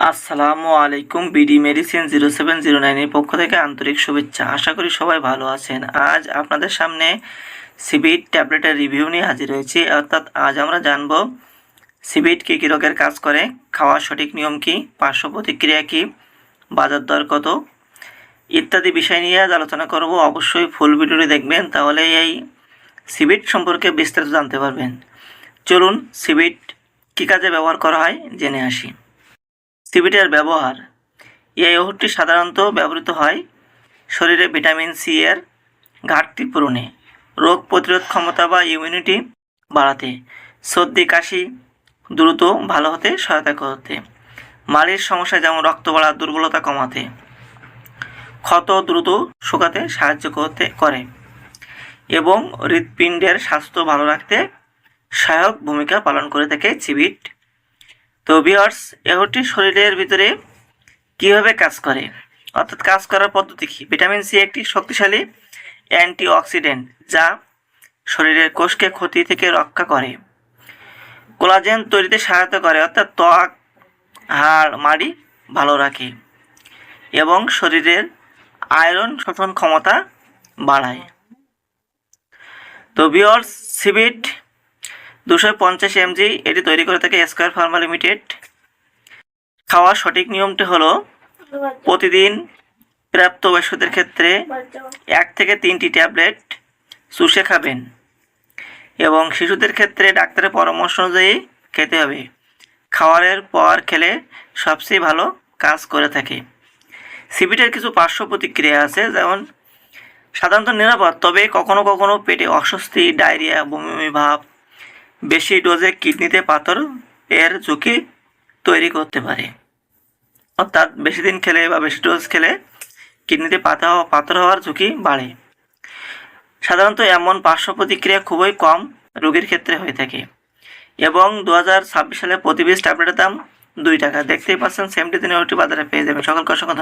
আসসালামু আলাইকুম। BD medicine 0709 এর পক্ষ থেকে আন্তরিক শুভেচ্ছা। আশা করি সবাই ভালো আছেন। আজ আপনাদের সামনে সিবিট ট্যাবলেটের রিভিউ নিয়ে হাজির হয়েছি। অর্থাৎ আজ আমরা জানব সিবিট কী কী রোগের কাজ করে, খাওয়ার সঠিক নিয়ম কী, পার্শ্ব প্রতিক্রিয়া কী, বাজার দর কত ইত্যাদি বিষয় নিয়ে আজ আলোচনা করব। অবশ্যই ফুল ভিডিওটি দেখবেন, তাহলে এই সিবিট সম্পর্কে বিস্তারিত জানতে পারবেন। চলুন সিবিট কী কাজে ব্যবহার করা হয় জেনে আসি। সিবিটের ব্যবহার। এই ওষুধটি সাধারণত ব্যবহৃত হয় শরীরে ভিটামিন সি এর ঘাটতি পূরণে, রোগ প্রতিরোধ ক্ষমতা বা ইমিউনিটি বাড়াতে, সর্দি কাশি দ্রুত ভালো হতে সহায়তা করতে, মাড়ির সমস্যা যেমন রক্ত বাড়া দুর্বলতা কমাতে, ক্ষত দ্রুত শুকাতে সাহায্য করে এবং হৃৎপিণ্ডের স্বাস্থ্য ভালো রাখতে সহায়ক ভূমিকা পালন করে থাকে সিবিট। তো ভিউয়ার্স, এটি শরীরের ভিতরে কীভাবে কাজ করে, অর্থাৎ কাজ করার পদ্ধতি কী। ভিটামিন সি একটি শক্তিশালী অ্যান্টিঅক্সিডেন্ট যা শরীরের কোষকে ক্ষতি থেকে রক্ষা করে। কোলাজেন তৈরিতে সহায়তা করে, অর্থাৎ ত্বক হাড় মাড়ি ভালো রাখে এবং শরীরের আয়রন শোষণ ক্ষমতা বাড়ায়। তো ভিউয়ার্স, সিবিট 250 mg এটি তৈরি করে থাকে স্কয়ার ফার্মা লিমিটেড। খাওয়ার সঠিক নিয়মটি হলো প্রতিদিন প্রাপ্তবয়স্কদের ক্ষেত্রে 1 থেকে 3টি ট্যাবলেট চুষে খাবেন এবং শিশুদের ক্ষেত্রে ডাক্তারের পরামর্শ অনুযায়ী খেতে হবে। খাওয়ারের পর খেলে সবচেয়ে ভালো কাজ করে থাকে। সিবিটের কিছু পার্শ্ব প্রতিক্রিয়া আছে, যেমন সাধারণত নিরাপদ, তবে কখনো কখনো পেটে অস্বস্তি, ডায়রিয়া, বমি ভাব, বেশি ডোজে কিডনিতে পাথর এর ঝুঁকি তৈরি করতে পারে। অর্থাৎ বেশি দিন খেলে বা বেশি ডোজ খেলে কিডনিতে পাথর হওয়ার ঝুঁকি বাড়ে। সাধারণত এমন পার্শ্ব প্রতিক্রিয়া খুবই কম রোগীর ক্ষেত্রে হয়ে থাকে এবং 2026 সালে প্রতি পিস ট্যাবলেটের দাম 2 টাকা। দেখতেই পাচ্ছেন, সেমটি দিনে ওটি বাজারে পেয়ে যাবেন। সকলকে অসংখ্য ধন্যবাদ।